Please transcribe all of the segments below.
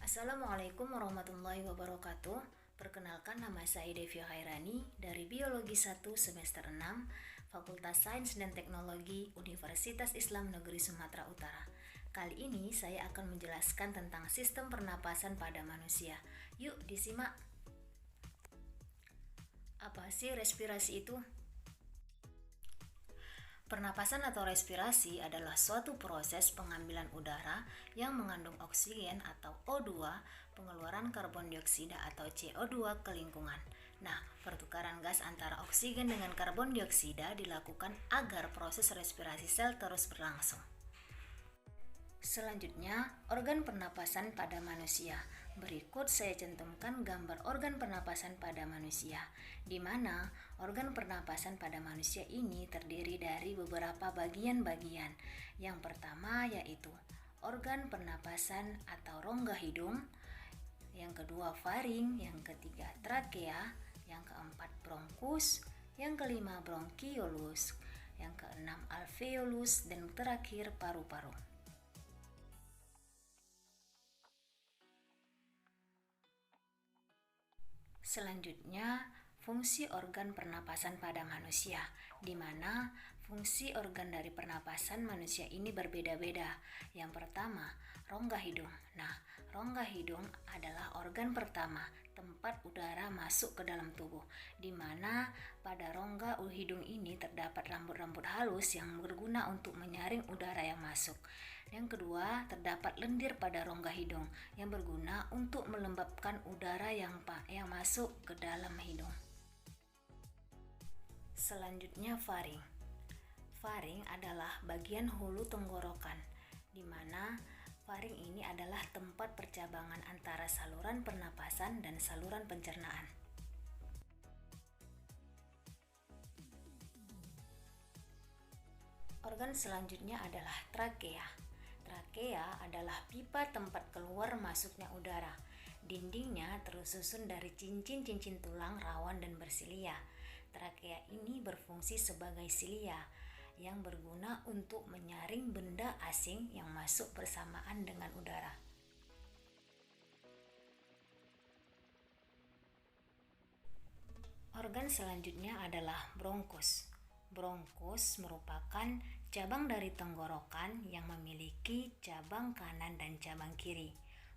Assalamualaikum warahmatullahi wabarakatuh. Perkenalkan, nama saya Devia Khairani dari Biologi 1 semester 6 Fakultas Sains dan Teknologi Universitas Islam Negeri Sumatera Utara. Kali ini saya akan menjelaskan tentang sistem pernapasan pada manusia. Yuk disimak. Apa sih respirasi itu? Pernapasan atau respirasi adalah suatu proses pengambilan udara yang mengandung oksigen atau O2, pengeluaran karbon dioksida atau CO2 ke lingkungan. Nah, pertukaran gas antara oksigen dengan karbon dioksida dilakukan agar proses respirasi sel terus berlangsung. Selanjutnya, organ pernapasan pada manusia. Berikut saya cantumkan gambar organ pernapasan pada manusia, di mana organ pernapasan pada manusia ini terdiri dari beberapa bagian-bagian. Yang pertama yaitu organ pernapasan atau rongga hidung, yang kedua faring, yang ketiga trakea, yang keempat bronkus, yang kelima bronkiolus, yang keenam alveolus, dan terakhir paru-paru. Selanjutnya, fungsi organ pernapasan pada manusia, di mana fungsi organ dari pernapasan manusia ini berbeda-beda. Yang pertama, rongga hidung. Nah, rongga hidung adalah organ pertama tempat udara masuk ke dalam tubuh, di mana pada rongga hidung ini terdapat rambut-rambut halus yang berguna untuk menyaring udara yang masuk. Yang kedua, terdapat lendir pada rongga hidung yang berguna untuk melembabkan udara yang masuk ke dalam hidung. Selanjutnya, faring. Faring adalah bagian hulu tenggorokan, di mana faring ini adalah tempat percabangan antara saluran pernapasan dan saluran pencernaan. Organ selanjutnya adalah trakea. Trakea adalah pipa tempat keluar masuknya udara. Dindingnya tersusun dari cincin-cincin tulang rawan dan bersilia. Trakea ini berfungsi sebagai silia yang berguna untuk menyaring benda asing yang masuk bersamaan dengan udara. Organ selanjutnya adalah bronkus. Bronkus merupakan cabang dari tenggorokan yang memiliki cabang kanan dan cabang kiri.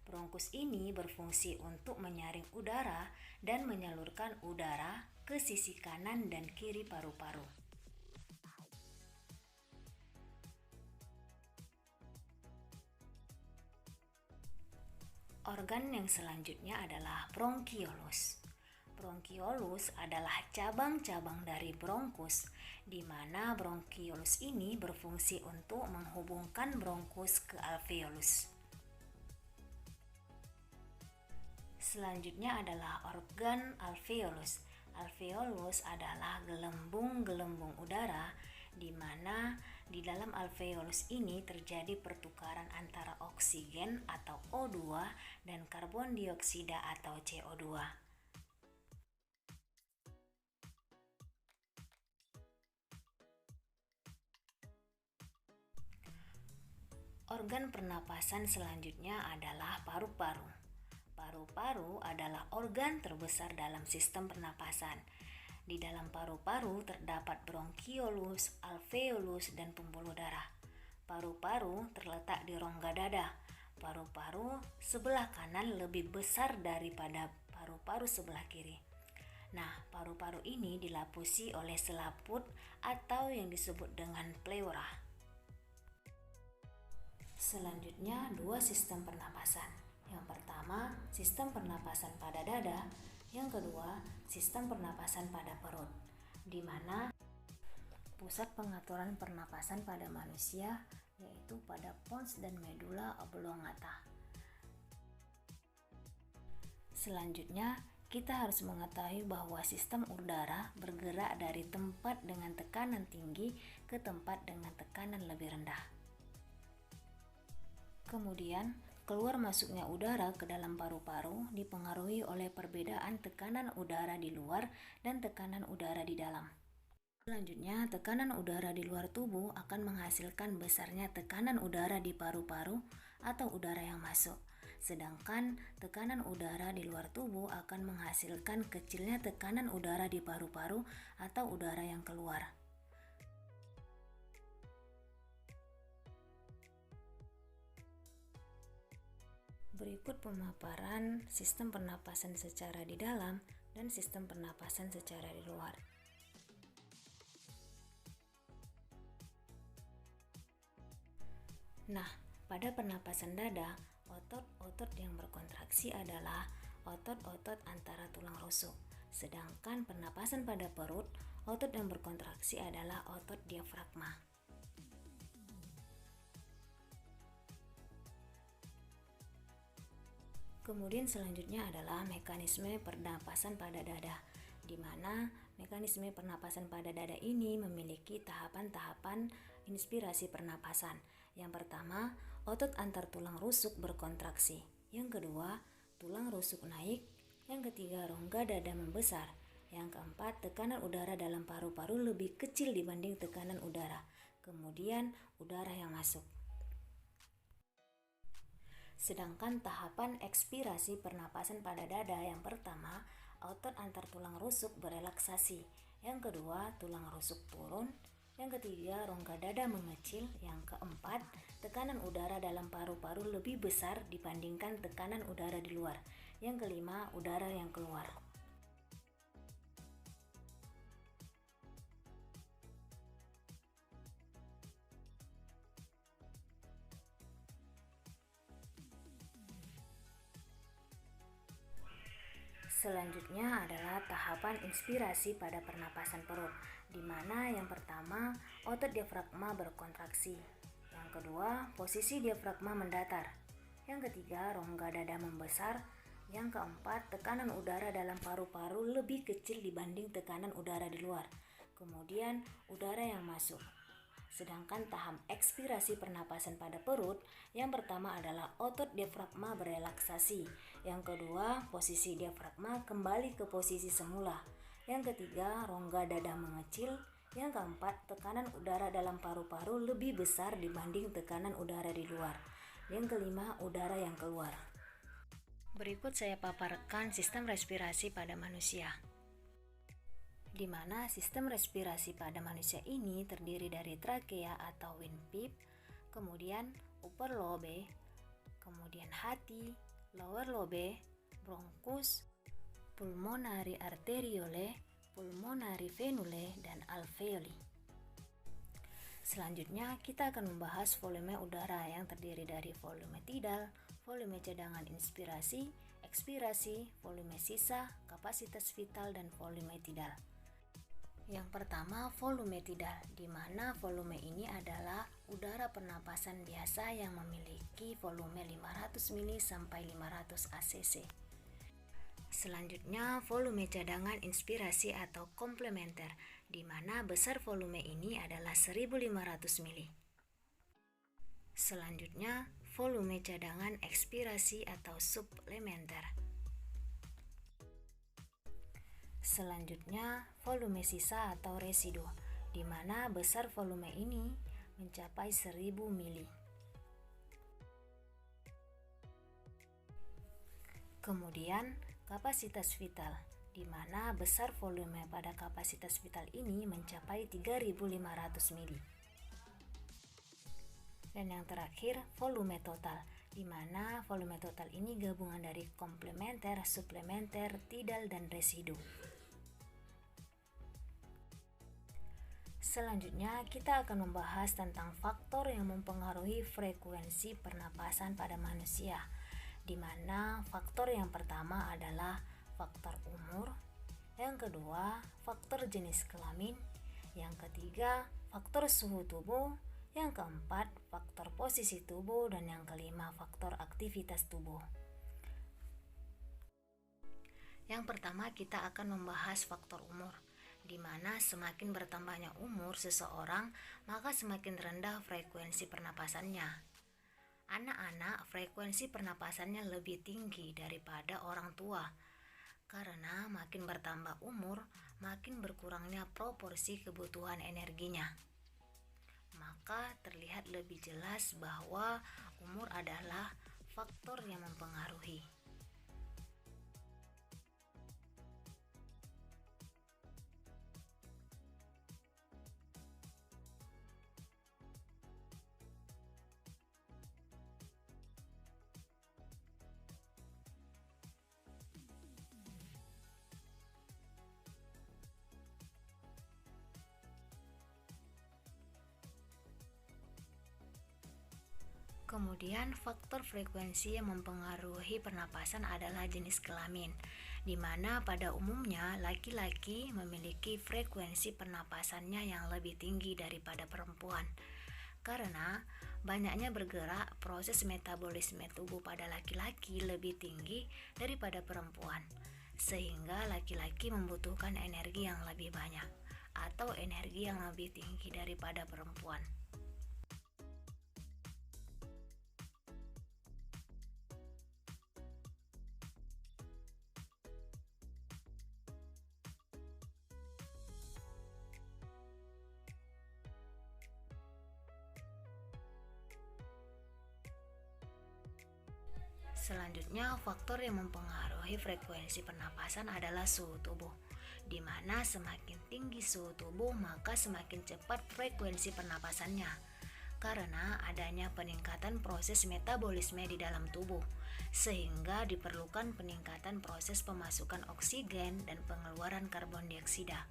Bronkus ini berfungsi untuk menyaring udara dan menyalurkan udara ke sisi kanan dan kiri paru-paru. Organ yang selanjutnya adalah bronkiolus. Bronkiolus adalah cabang-cabang dari bronkus, di mana bronkiolus ini berfungsi untuk menghubungkan bronkus ke alveolus. Selanjutnya adalah organ alveolus. Alveolus adalah gelembung-gelembung udara, di mana di dalam alveolus ini terjadi pertukaran antara oksigen atau O2 dan karbon dioksida atau CO2. Organ pernapasan selanjutnya adalah paru-paru. Paru-paru adalah organ terbesar dalam sistem pernapasan. Di dalam paru-paru terdapat bronkiolus, alveolus, dan pembuluh darah. Paru-paru terletak di rongga dada. Paru-paru sebelah kanan lebih besar daripada paru-paru sebelah kiri. Nah, paru-paru ini dilapusi oleh selaput atau yang disebut dengan pleura. Selanjutnya, dua sistem pernapasan. Yang pertama, sistem pernapasan pada dada. Yang kedua, sistem pernapasan pada perut, di mana pusat pengaturan pernapasan pada manusia yaitu pada pons dan medula oblongata. Selanjutnya, kita harus mengetahui bahwa sistem udara bergerak dari tempat dengan tekanan tinggi ke tempat dengan tekanan lebih rendah. Kemudian, keluar masuknya udara ke dalam paru-paru dipengaruhi oleh perbedaan tekanan udara di luar dan tekanan udara di dalam. Selanjutnya, tekanan udara di luar tubuh akan menghasilkan besarnya tekanan udara di paru-paru atau udara yang masuk. sedangkan tekanan udara di luar tubuh akan menghasilkan kecilnya tekanan udara di paru-paru atau udara yang keluar. Berikut pemaparan sistem pernapasan secara di dalam dan sistem pernapasan secara di luar. Nah, pada pernapasan dada, otot-otot yang berkontraksi adalah otot-otot antara tulang rusuk. Sedangkan pernapasan pada perut, otot yang berkontraksi adalah otot diafragma. Kemudian selanjutnya adalah mekanisme pernapasan pada dada, di mana mekanisme pernapasan pada dada ini memiliki tahapan-tahapan inspirasi pernapasan. Yang pertama, otot antar tulang rusuk berkontraksi. Yang kedua, tulang rusuk naik. Yang ketiga, rongga dada membesar. Yang keempat, tekanan udara dalam paru-paru lebih kecil dibanding tekanan udara. Kemudian, udara yang masuk. Sedangkan tahapan ekspirasi pernapasan pada dada yang pertama, otot antar tulang rusuk berelaksasi. Yang kedua, tulang rusuk turun. Yang ketiga, rongga dada mengecil. Yang keempat, tekanan udara dalam paru-paru lebih besar dibandingkan tekanan udara di luar. Yang kelima, udara yang keluar. Selanjutnya adalah tahapan inspirasi pada pernapasan perut, di mana yang pertama otot diafragma berkontraksi, yang kedua posisi diafragma mendatar, yang ketiga rongga dada membesar, yang keempat tekanan udara dalam paru-paru lebih kecil dibanding tekanan udara di luar, kemudian udara yang masuk. Sedangkan tahap ekspirasi pernapasan pada perut, yang pertama adalah otot diafragma berelaksasi. Yang kedua, posisi diafragma kembali ke posisi semula. Yang ketiga, rongga dada mengecil. Yang keempat, tekanan udara dalam paru-paru lebih besar dibanding tekanan udara di luar. Yang kelima, udara yang keluar. Berikut saya paparkan sistem respirasi pada manusia, di mana sistem respirasi pada manusia ini terdiri dari trakea atau windpipe, kemudian upper lobe, kemudian hati, lower lobe, bronchus, pulmonary arteriole, pulmonary venule, dan alveoli. Selanjutnya kita akan membahas volume udara yang terdiri dari volume tidal, volume cadangan inspirasi, ekspirasi, volume sisa, kapasitas vital, dan volume tidal. Yang pertama, volume tidal, di mana volume ini adalah udara pernapasan biasa yang memiliki volume 500 mili sampai 500 ACC. Selanjutnya, volume cadangan inspirasi atau komplementer, di mana besar volume ini adalah 1500 mili. Selanjutnya, volume cadangan ekspirasi atau suplementer. Selanjutnya, volume sisa atau residu, di mana besar volume ini mencapai 1000 mili. Kemudian, kapasitas vital, di mana besar volume pada kapasitas vital ini mencapai 3500 mili. Dan yang terakhir, volume total, di mana volume total ini gabungan dari komplementer, suplementer, tidal, dan residu. Selanjutnya, kita akan membahas tentang faktor yang mempengaruhi frekuensi pernapasan pada manusia, di mana faktor yang pertama adalah faktor umur, yang kedua faktor jenis kelamin, yang ketiga faktor suhu tubuh, yang keempat faktor posisi tubuh, dan yang kelima faktor aktivitas tubuh. Yang pertama kita akan membahas faktor umur, di mana semakin bertambahnya umur seseorang, maka semakin rendah frekuensi pernapasannya. Anak-anak frekuensi pernapasannya lebih tinggi daripada orang tua, karena makin bertambah umur, makin berkurangnya proporsi kebutuhan energinya. Maka terlihat lebih jelas bahwa umur adalah faktor yang mempengaruhi. Kemudian faktor frekuensi yang mempengaruhi pernapasan adalah jenis kelamin, di mana pada umumnya laki-laki memiliki frekuensi pernapasannya yang lebih tinggi daripada perempuan. Karena banyaknya bergerak, proses metabolisme tubuh pada laki-laki lebih tinggi daripada perempuan, sehingga laki-laki membutuhkan energi yang lebih banyak atau energi yang lebih tinggi daripada perempuan. Selanjutnya, faktor yang mempengaruhi frekuensi pernapasan adalah suhu tubuh, di mana semakin tinggi suhu tubuh maka semakin cepat frekuensi pernapasannya. Karena adanya peningkatan proses metabolisme di dalam tubuh, sehingga diperlukan peningkatan proses pemasukan oksigen dan pengeluaran karbon dioksida.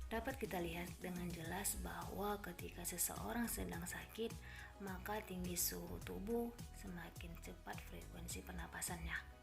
Dapat kita lihat dengan jelas bahwa ketika seseorang sedang sakit, maka tinggi suhu tubuh semakin cepat frekuensi pernapasannya.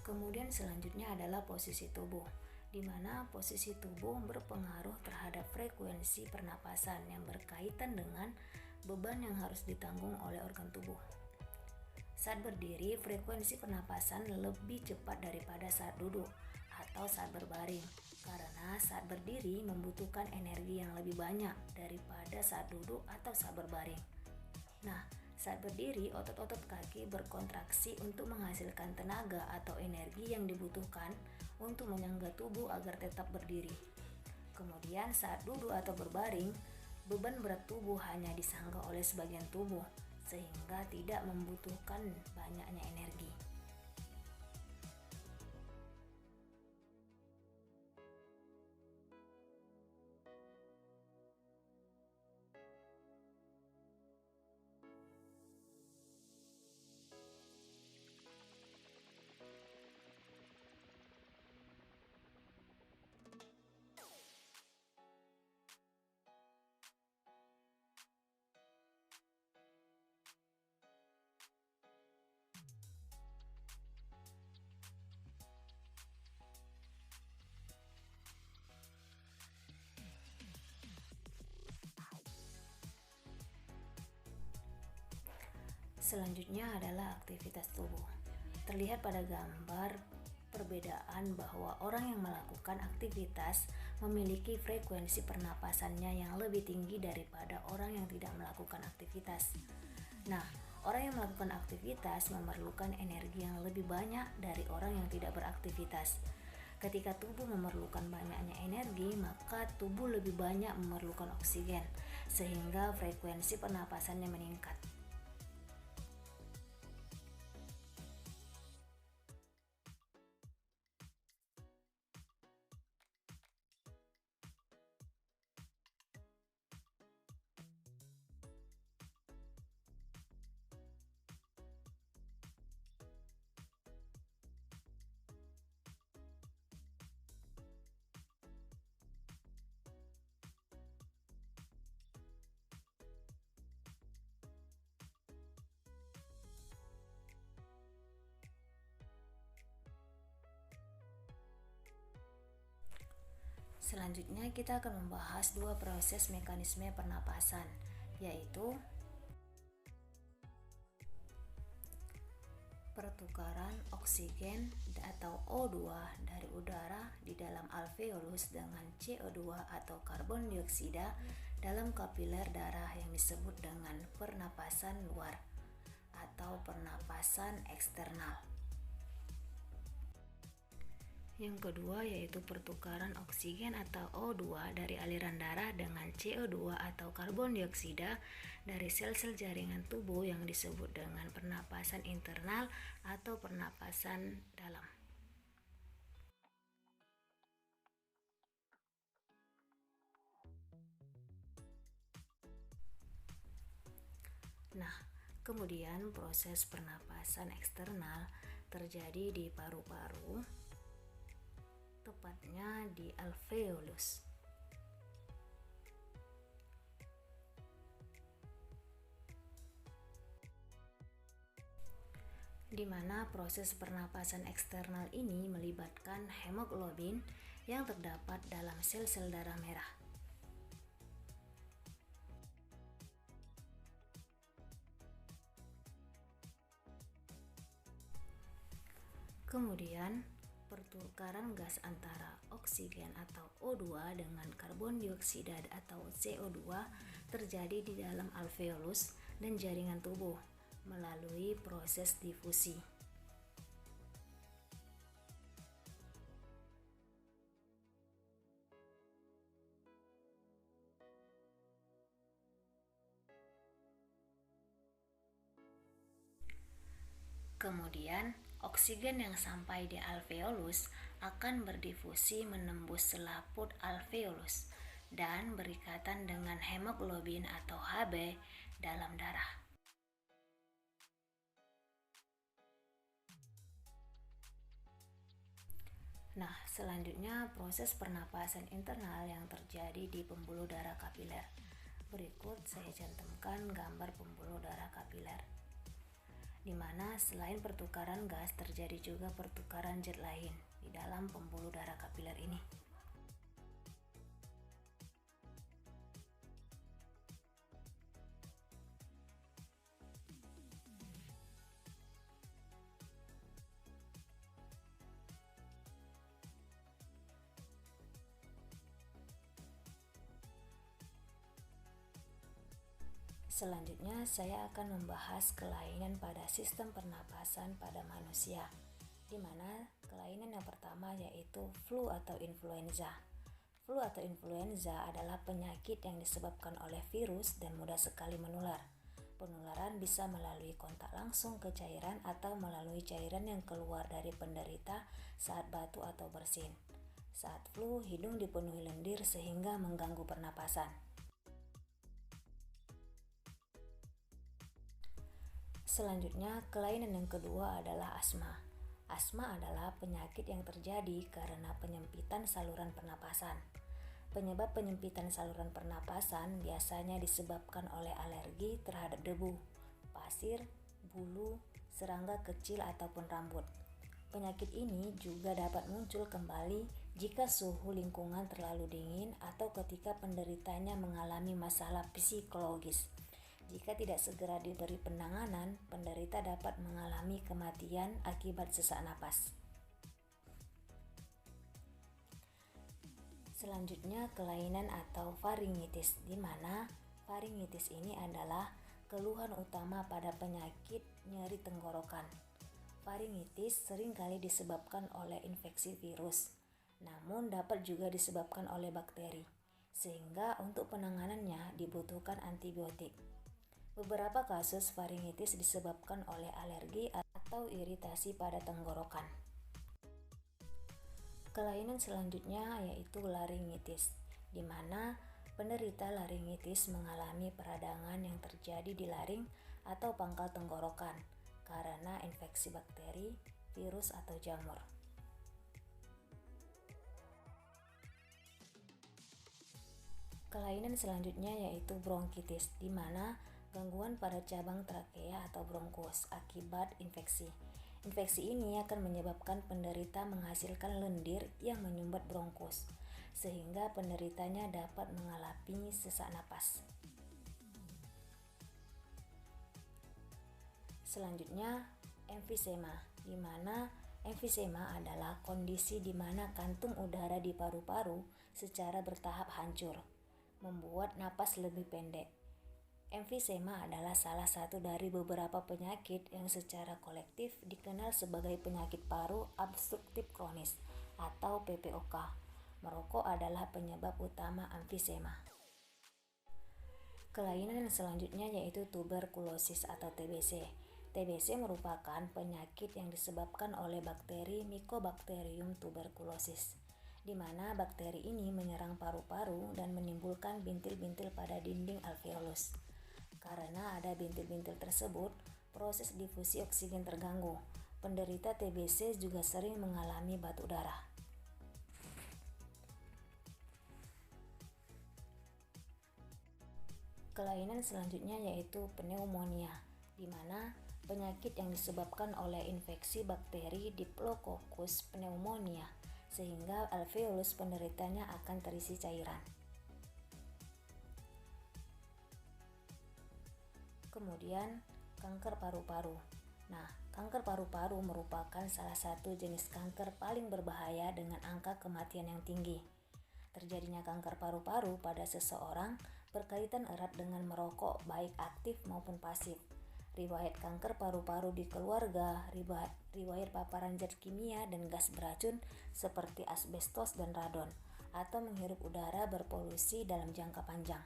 Kemudian selanjutnya adalah posisi tubuh, di mana posisi tubuh berpengaruh terhadap frekuensi pernapasan yang berkaitan dengan beban yang harus ditanggung oleh organ tubuh. Saat berdiri, frekuensi pernapasan lebih cepat daripada saat duduk atau saat berbaring, karena saat berdiri membutuhkan energi yang lebih banyak daripada saat duduk atau saat berbaring. Nah, saat berdiri, otot-otot kaki berkontraksi untuk menghasilkan tenaga atau energi yang dibutuhkan untuk menyangga tubuh agar tetap berdiri. Kemudian saat duduk atau berbaring, beban berat tubuh hanya disangga oleh sebagian tubuh, sehingga tidak membutuhkan banyaknya energi. Selanjutnya adalah aktivitas tubuh. Terlihat pada gambar perbedaan bahwa orang yang melakukan aktivitas memiliki frekuensi pernapasannya yang lebih tinggi daripada orang yang tidak melakukan aktivitas. Nah, orang yang melakukan aktivitas memerlukan energi yang lebih banyak dari orang yang tidak beraktivitas. Ketika tubuh memerlukan banyaknya energi, maka tubuh lebih banyak memerlukan oksigen, sehingga frekuensi pernapasannya meningkat. Selanjutnya kita akan membahas dua proses mekanisme pernapasan, yaitu Pertukaran oksigen atau O2 dari udara di dalam alveolus dengan CO2 atau karbon dioksida dalam kapiler darah yang disebut dengan pernapasan luar atau pernapasan eksternal. Yang kedua yaitu pertukaran oksigen atau O2 dari aliran darah dengan CO2 atau karbon dioksida dari sel-sel jaringan tubuh yang disebut dengan pernapasan internal atau pernapasan dalam. Nah, kemudian proses pernapasan eksternal terjadi di paru-paru, tepatnya di alveolus. Di mana proses pernapasan eksternal ini melibatkan hemoglobin yang terdapat dalam sel-sel darah merah. Kemudian, pertukaran gas antara oksigen atau O2 dengan karbon dioksida atau CO2 terjadi di dalam alveolus dan jaringan tubuh melalui proses difusi. Kemudian, oksigen yang sampai di alveolus akan berdifusi menembus selaput alveolus dan berikatan dengan hemoglobin atau Hb dalam darah. Nah, selanjutnya proses pernapasan internal yang terjadi di pembuluh darah kapiler. Berikut saya cantumkan gambar pembuluh darah kapiler, di mana selain pertukaran gas terjadi juga pertukaran zat lain di dalam pembuluh darah kapiler ini. Selanjutnya saya akan membahas kelainan pada sistem pernapasan pada manusia, di mana kelainan yang pertama yaitu flu atau influenza. Flu atau influenza adalah penyakit yang disebabkan oleh virus dan mudah sekali menular. Penularan bisa melalui kontak langsung ke cairan atau melalui cairan yang keluar dari penderita saat batuk atau bersin. Saat flu, hidung dipenuhi lendir sehingga mengganggu pernapasan. Selanjutnya, kelainan yang kedua adalah asma. Asma adalah penyakit yang terjadi karena penyempitan saluran pernapasan. Penyebab penyempitan saluran pernapasan biasanya disebabkan oleh alergi terhadap debu, pasir, bulu, serangga kecil ataupun rambut. Penyakit ini juga dapat muncul kembali jika suhu lingkungan terlalu dingin atau ketika penderitanya mengalami masalah psikologis. Jika tidak segera diberi penanganan, penderita dapat mengalami kematian akibat sesak napas. Selanjutnya, kelainan atau faringitis, di mana faringitis ini adalah keluhan utama pada penyakit nyeri tenggorokan. Faringitis seringkali disebabkan oleh infeksi virus, namun dapat juga disebabkan oleh bakteri, sehingga untuk penanganannya dibutuhkan antibiotik. Beberapa kasus faringitis disebabkan oleh alergi atau iritasi pada tenggorokan. Kelainan selanjutnya yaitu laringitis, di mana penderita laringitis mengalami peradangan yang terjadi di laring atau pangkal tenggorokan karena infeksi bakteri, virus, atau jamur. Kelainan selanjutnya yaitu bronkitis, di mana gangguan pada cabang trakea atau bronkus akibat infeksi. Infeksi ini akan menyebabkan penderita menghasilkan lendir yang menyumbat bronkus, sehingga penderitanya dapat mengalami sesak napas. Selanjutnya, Emfisema, di mana emfisema adalah kondisi di mana kantung udara di paru-paru secara bertahap hancur, membuat napas lebih pendek. Emfisema adalah salah satu dari beberapa penyakit yang secara kolektif dikenal sebagai penyakit paru obstruktif kronis atau PPOK. Merokok adalah penyebab utama emfisema. Kelainan yang selanjutnya yaitu tuberkulosis atau TBC. TBC merupakan penyakit yang disebabkan oleh bakteri Mycobacterium tuberculosis, di mana bakteri ini menyerang paru-paru dan menimbulkan bintil-bintil pada dinding alveolus. Karena ada bintil-bintil tersebut, proses difusi oksigen terganggu. Penderita TBC juga sering mengalami batuk darah. Kelainan selanjutnya yaitu pneumonia, di mana penyakit yang disebabkan oleh infeksi bakteri Diplococcus pneumonia, sehingga alveolus penderitanya akan terisi cairan. Kemudian, kanker paru-paru. Nah, kanker paru-paru merupakan salah satu jenis kanker paling berbahaya dengan angka kematian yang tinggi. Terjadinya kanker paru-paru pada seseorang berkaitan erat dengan merokok baik aktif maupun pasif. Riwayat kanker paru-paru di keluarga, riwayat paparan zat kimia dan gas beracun seperti asbestos dan radon, atau menghirup udara berpolusi dalam jangka panjang.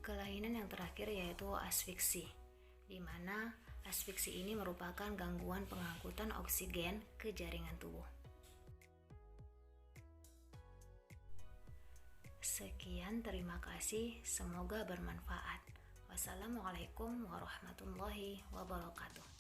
Kelainan yang terakhir yaitu asfiksi, di mana asfiksi ini merupakan gangguan pengangkutan oksigen ke jaringan tubuh. Sekian, terima kasih. Semoga bermanfaat. Wassalamualaikum warahmatullahi wabarakatuh.